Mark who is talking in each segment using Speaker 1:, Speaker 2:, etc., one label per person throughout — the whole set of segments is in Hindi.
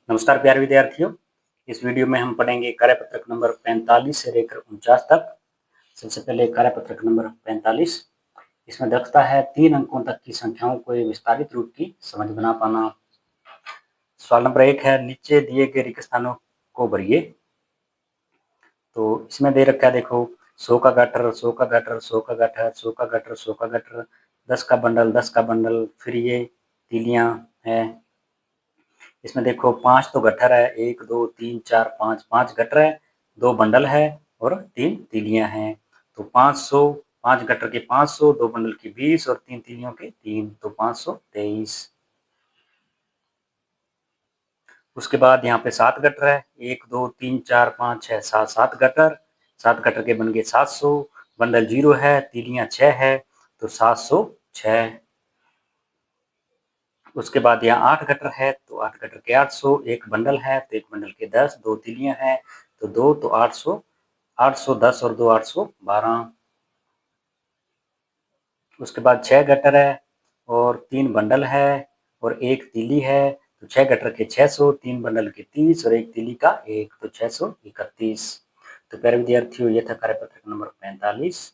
Speaker 1: नमस्कार प्यारे विद्यार्थियों। इस वीडियो में हम पढ़ेंगे कार्यपत्रक नंबर 45 से लेकर 49 तक। सबसे पहले कार्यपत्रक नंबर 45। इसमें दक्षता है 3 अंकों तक की संख्याओं को विस्तारित रूप की समझ बना पाना। सवाल नंबर 1 है, नीचे दिए गए रिक्त स्थानों को भरिए। तो इसमें दे रखा है, देखो 100 का गट्ठर, 100 का गट्ठर, 100 का गट्ठर, 100 का गट्ठर, 100 का गट्ठर, 10 का बंडल, 10 का बंडल, फिर ये तीलियां हैं। इसमें देखो 5 तो गट्ठर है, 1 2 3 4 5, 5 गट्ठर है, 2 बंडल है और 3 तीलियां हैं। तो 500, 5 गट्ठर के 500, 2 बंडल की 20 और 3 तीलियों के 3, तो 523। उसके बाद यहाँ पे 7 गट्ठर है, 1 2 3 4 5 6 7, 7 गट्ठर, 7 गट्ठर के बन गए 700, बंडल 0 है, तीलियां 6 है, तो 706। उसके बाद यहाँ 8 गट्ठर है, तो 8 गट्ठर के 800, एक बंडल है तो एक बंडल के 10, 2 तीलियां हैं तो 2, तो 800, 810 और 2 812। उसके बाद 6 गट्ठर है और 3 बंडल है और एक तीली है, तो 6 गट्ठर के 600, 3 बंडल के 30 और एक तीली का 1, तो 631। तो प्यारे विद्यार्थियों, ये था कार्यपत्रक नंबर 45।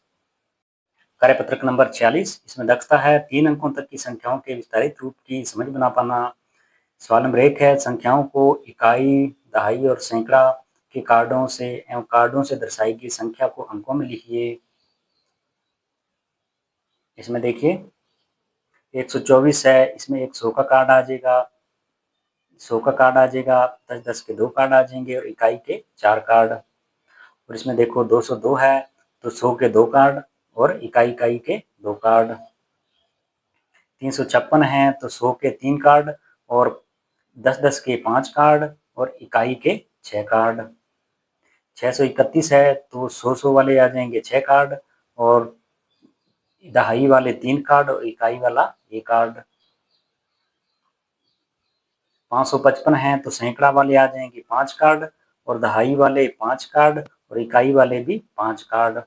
Speaker 1: कार्यपत्रक नंबर 46। इसमें दक्षता है 3 अंकों तक की संख्याओं के विस्तारित रूप की समझ बना पाना। सवाल नंबर 1 है, संख्याओं को इकाई, दहाई और सैकड़ा के कार्डों से एवं कार्डों से दर्शाई गई संख्या को अंकों में लिखिए। इसमें देखिए 124 है, इसमें एक 100 का कार्ड आ जाएगा, 100 का कार्ड आ जाएगा, 10-10 के 2 कार्ड आ जाएंगे और इकाई के 4 कार्ड। और इसमें देखो 202 है, तो 100 के 2 कार्ड और इकाई के 2 कार्ड। 356 है, तो 100 के 3 कार्ड और 10-10 के 5 कार्ड और इकाई के 6 कार्ड। 631 है, तो 100 वाले आ जाएंगे 6 कार्ड और दहाई वाले 3 कार्ड और इकाई वाला 1 कार्ड। 555 है, तो सैकड़ा वाले आ जाएंगे 5 कार्ड और दहाई वाले 5 कार्ड और इकाई वाले भी 5 कार्ड।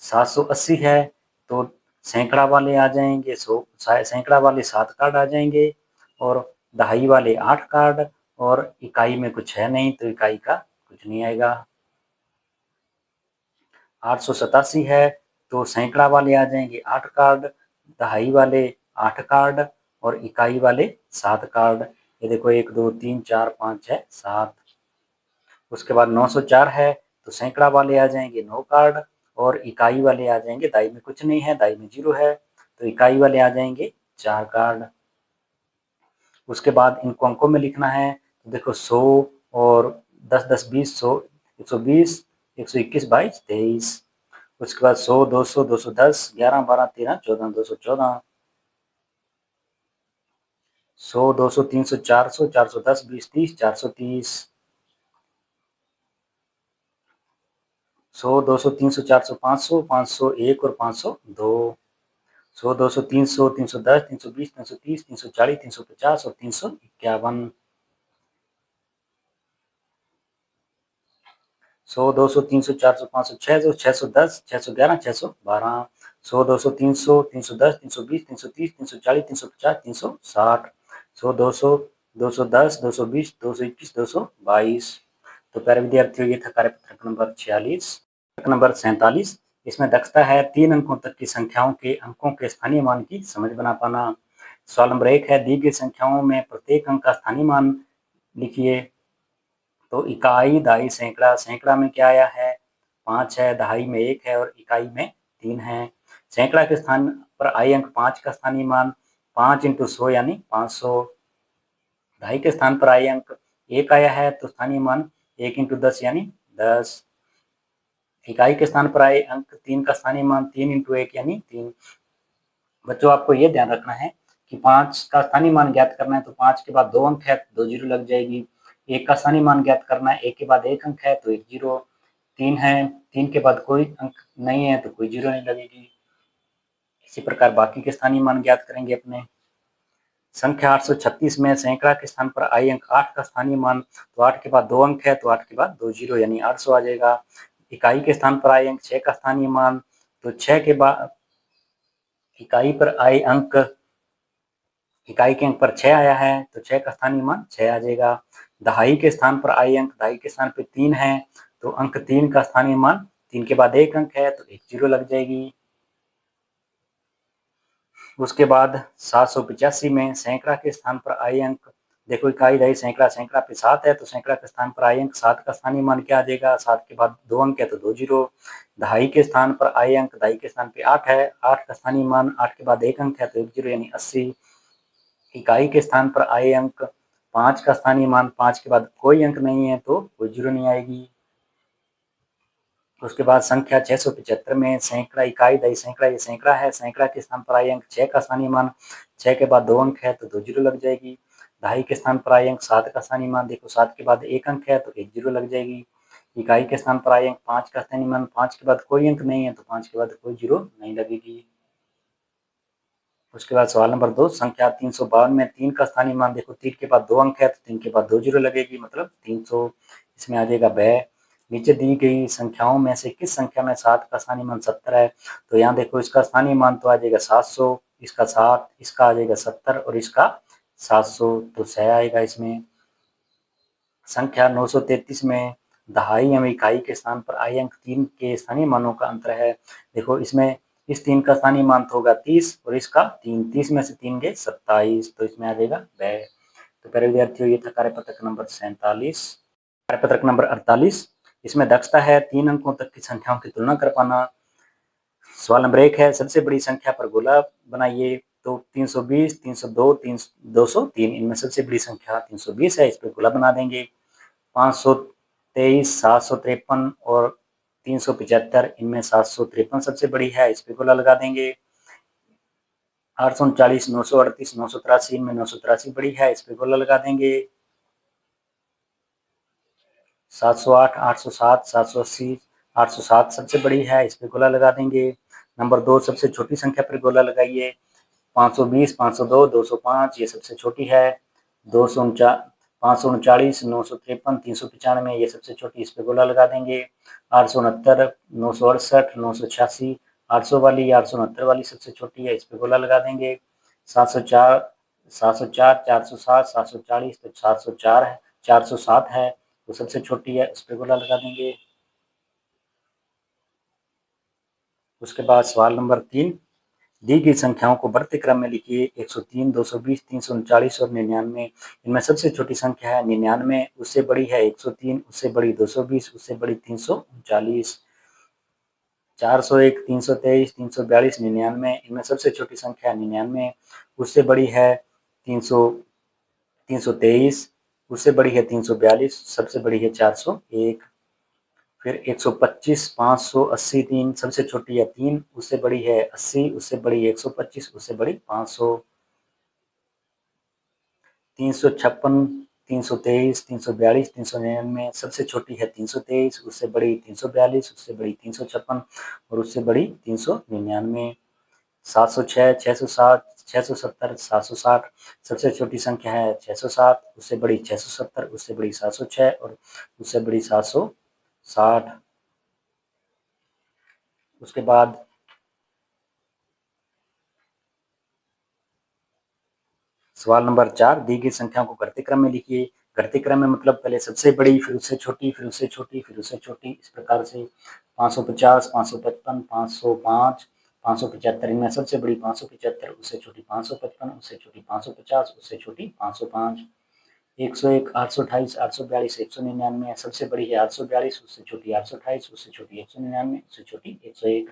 Speaker 1: 780 है, तो सैकड़ा वाले आ जाएंगे, सैकड़ा वाले 7 कार्ड आ जाएंगे और दहाई वाले 8 कार्ड और इकाई में कुछ है नहीं, तो इकाई का कुछ नहीं आएगा। 887 है, तो सैकड़ा वाले आ जाएंगे 8 कार्ड, दहाई वाले 8 कार्ड और इकाई वाले 7 कार्ड। ये देखो 1 2 3 4 5 6 7। उसके बाद 904 है, तो सैकड़ा वाले आ जाएंगे 9 कार्ड और इकाई वाले आ जाएंगे, दाई में कुछ नहीं है, दाई में 0 है, तो इकाई वाले आ जाएंगे 4 कार्ड। उसके बाद इनको अंकों में लिखना है, तो देखो 100 और 10-10 20, 100 120, 121 22 23। उसके बाद 100 200 210, 11 12 13 14 214। 100 200 300 400, 410 20 30 430। 100 200 300 400 500, 501 और 502। 100 200 300 310 320 330 340 350 और 351। 100 200 300 400 500 600 610 611 612। 100 200 300 310 320 330 340 350 360। 100 200 210 220 221 222। तो प्यारे विद्यार्थियों, ये था कार्यपत्रक नंबर 46। नंबर 47। इसमें दक्षता है 3 अंकों तक की संख्याओं के अंकों के स्थानीय मान की समझ बना पाना। सवाल नंबर 1 है, दी गई संख्याओं में प्रत्येक अंक का स्थानीय मान लिखिए। तो इकाई, दहाई, सैकड़ा। सैकड़ा में क्या आया है, 5 है, दहाई में 1 है और इकाई में 3 है। सैकड़ा के स्थान पर आई अंक 5 का स्थानीय मान 5 × 100 यानी 500। दहाई के स्थान पर आई अंक 1 आया है, तो स्थानीय मान 1 × 10 यानी 10। इकाई के स्थान पर आए अंक 3 का स्थानीय मान 3 × 1 यानी 3। बच्चों, आपको यह ध्यान रखना है कि 5 का स्थानीय मान ज्ञात करना है, तो 5 के बाद 2 अंक है तो 2 जीरो लग जाएगी। 1 का स्थानीय मान ज्ञात करना है, 1 के बाद 1 अंक है तो 1 जीरो। 3 है, 3 के बाद कोई अंक नहीं है तो कोई जीरो नहीं लगेगी। इसी प्रकार बाकी के स्थानीय मान ज्ञात करेंगे अपने। संख्या 836 में सैकड़ा के स्थान पर आई अंक 8 का स्थानीय मान, तो 8 के बाद 2 अंक है तो 8 के बाद 2 जीरो यानी 800 आ जाएगा। इकाई के स्थान पर आए अंक 6 का स्थानीय मान, तो 6 के बाद इकाई पर आए अंक, इकाई के अंक पर 6 आया है तो 6 का स्थानीय मान 6 आ जाएगा। दहाई के स्थान पर आए अंक, दहाई के स्थान पे 3 है तो अंक 3 का स्थानीय मान 3 के बाद 1 अंक है तो एक जीरो लग जाएगी। उसके बाद 785 में सैकड़ा के स्थान पर आए अंक, देखो इकाई दहाई सैकड़ा, सैकड़ा पे 7 है तो सैकड़ा के स्थान पर आए अंक 7 का स्थानीय मान क्या आ जाएगा, 7 के बाद 2 अंक है तो 2 जीरो। दहाई के स्थान पर आए अंक, दहाई के स्थान पे 8 है, 8 का स्थानीय मान 8 के बाद 1 अंक है तो 1 जीरो यानी 80। इकाई के स्थान पर आए अंक 5 का स्थानीय मान, 5 के बाद कोई अंक नहीं है तो कोई जीरो नहीं आएगी। उसके बाद संख्या 675 में सैकड़ा, इकाई दहाई सैकड़ा, ये सैकड़ा है, सैकड़ा के स्थान पर आए अंक 6 का स्थानीय मान, 6 के बाद 2 अंक है तो 2 जीरो लग जाएगी। दहाई के स्थान पर आए अंक 7 का स्थानीय मान, देखो 7 के बाद 1 अंक है तो 1 जीरो लग जाएगी। इकाई के स्थान पर आए अंक 5 का स्थानीय मान, 5 के बाद कोई अंक नहीं है तो 5 के बाद कोई जीरो नहीं लगेगी। उसके बाद सवाल नंबर 2, संख्या 352 में 3 का स्थानीय मान, देखो 3 के बाद 2 अंक है तो 3 के बाद 2 जीरो लगेगी, मतलब 300, इसमें आ जाएगा बै। नीचे दी गई संख्याओं में से किस संख्या में 7 का स्थानीय मान 70 है, तो यहाँ देखो इसका स्थानीय मान तो आ जाएगा 700, इसका 7, इसका आ जाएगा 70 और इसका 700 तो 6 आएगा इसमें। संख्या 933 में दहाई एवं इकाई के स्थान पर आए अंक 3 के स्थानीय मानों का अंतर है, देखो इसमें इस 3 का स्थानीय मान तो होगा 30 और इसका 3, 30 में से 3 गए 27 तो इसमें आ जाएगा बै। तो प्यारे विद्यार्थियों, ये था कार्यपत्रक नंबर 47। कार्यपत्रक नंबर 48, इसमें दक्षता है 3 अंकों तक की संख्याओं की तुलना कर पाना। सवाल नंबर 1 है सबसे बड़ी संख्या पर गोला बनाइए, तो 320, 302, 203, इनमें सबसे बड़ी संख्या 320 है, इस पर गोला बना देंगे। 523, 753 और 375, इनमें 753 सबसे बड़ी है, इस पे गोला लगा देंगे। 839, 938, 983, इनमें 983 बड़ी है, इस पे गोला लगा देंगे। 708, 807, 780, 807 सबसे बड़ी है, इस पे गोला लगा देंगे। नंबर 2 सबसे छोटी संख्या पर गोला लगाइए, 520, 502, 205, ये सबसे छोटी है। 539, 953, 395, ये सबसे छोटी, इस पे गोला लगा देंगे। 869, 968, 986, 800 वाली, 869 वाली सबसे छोटी है, इस पे गोला लगा देंगे। 704, 704, 407, 740, तो 704 है, 407 है, वो सबसे छोटी है, उस पे गोला लगा देंगे। उसके बाद सवाल नंबर 3, दी गई संख्याओं को बढ़ते क्रम में लिखिए, 103, 220, 339 और 99, इनमें सबसे छोटी संख्या है 99, उससे बड़ी है 103, उससे बड़ी 220, उससे बड़ी 339, 401, 323, 342, 99, इनमें सबसे छोटी संख्या है 99, उससे बड़ी है 323, उससे बड़ी है 342, सबसे बड़ी है 401। फिर 125, 580, 3 सबसे छोटी है 3, उससे बड़ी है 80, उससे बड़ी 125, उससे बड़ी 500। 356, 323, 342, 399, सबसे छोटी है 323, उससे बड़ी 342, उससे बड़ी 356 और उससे बड़ी 399। 706, 607, 670, 760, सबसे छोटी संख्या है 607, उससे बड़ी 670, उससे बड़ी 706 और उससे बड़ी 760। उसके बाद सवाल नंबर 4, दी गई संख्याओं को घटते क्रम में लिखिए। घटते क्रम में मतलब पहले सबसे बड़ी, फिर उससे छोटी, फिर उससे छोटी, फिर उससे छोटी, इस प्रकार से 550, 555, 505, 575, इनमें सबसे बड़ी 575, उससे छोटी 555, उससे छोटी 550, उससे छोटी 505। 101, 828, 842, 199, सबसे बड़ी है 842, उससे छोटी 828, उससे छोटी 199, उससे छोटी 101।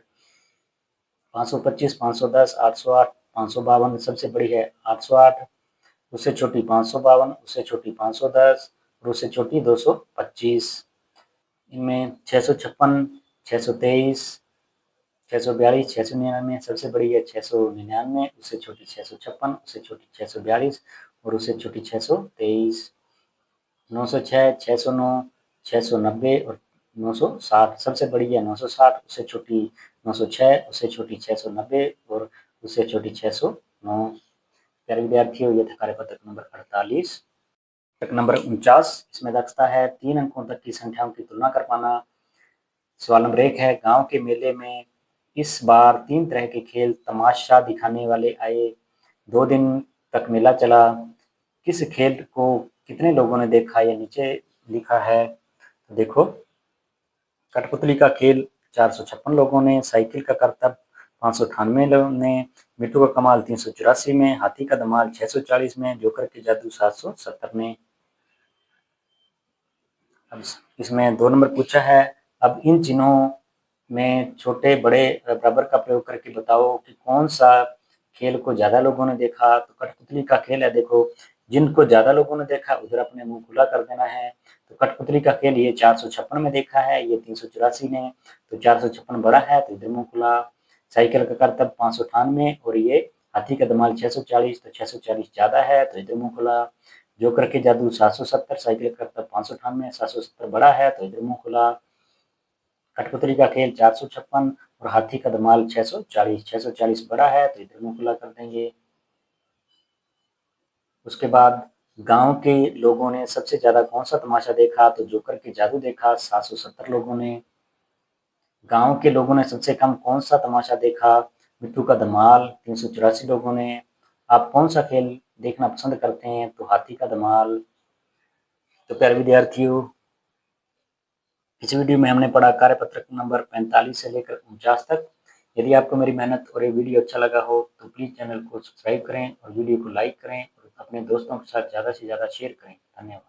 Speaker 1: 525, 510, 808, 552, सबसे बड़ी है 808, उससे छोटी 552, उससे छोटी 510 और उससे छोटी 225। इनमें 656, 623, 642, 699, सबसे बड़ी है 699, उससे छोटी 656, उससे छोटी 642 और उससे छोटी 623। 906, 609, 690 और 960, सबसे बड़ी है 960, उससे छोटी 906, उससे छोटी 690 और उससे छोटी 609। प्यारे विद्यार्थियों, ये था कार्यपत्रक नंबर 48। नंबर 49, इसमें दक्षता है 3 अंकों तक की संख्याओं की तुलना कर पाना। सवाल नंबर 1 है गांव के मेले में इस बार 3 तरह के खेल तमाशा दिखाने वाले आए, 2 दिन तक मेला चला, किस खेल को कितने लोगों ने देखा, ये नीचे लिखा है। तो देखो, कठपुतली का खेल 456 लोगों ने, साइकिल का करतब 598 लोगों ने, मिट्टू का कमाल 384 में, हाथी का धमाल 640 में, जोकर के जादू 770 में। अब इसमें 2 नंबर पूछा है, अब इन चिन्हों में छोटे बड़े बराबर का प्रयोग करके बताओ कि कौन सा खेल को ज्यादा लोगों ने देखा। तो कठपुतली का खेल है, देखो जिनको ज्यादा लोगों ने देखा उधर अपने मुंह खुला कर देना है। तो कठपुतली का खेल ये 456 में देखा है, ये 384 में, तो 456 बड़ा है तो इधर मुंह खुला। साइकिल का करतब 598 और ये हाथी का धमाल 640, तो 640 ज्यादा है तो इधर मुंह खुला। जोकर के जादू 770, साइकिल का करतब 598, 770 बड़ा है तो इधर मुंह खुला। कठपुतली का खेल 456 और हाथी का धमाल 640, 640 बड़ा है तो इधर मुंह खुला कर देंगे। उसके बाद गांव के लोगों ने सबसे ज्यादा कौन सा तमाशा देखा। तो जोकर के जादू देखा 770 लोगों ने। गांव के लोगों ने सबसे कम कौन सा तमाशा देखा। मिट्टू का धमाल 384 लोगों ने। आप कौन सा खेल देखना पसंद करते हैं। तो हाथी का धमाल। तो प्यारे विद्यार्थियों, इस वीडियो में हमने पढ़ा कार्यपत्रक नंबर 45 से लेकर 49 तक। यदि आपको मेरी मेहनत और ये वीडियो अच्छा लगा हो तो प्लीज़ चैनल को सब्सक्राइब करें और वीडियो को लाइक करें और अपने दोस्तों के साथ ज़्यादा से ज़्यादा शेयर करें। धन्यवाद।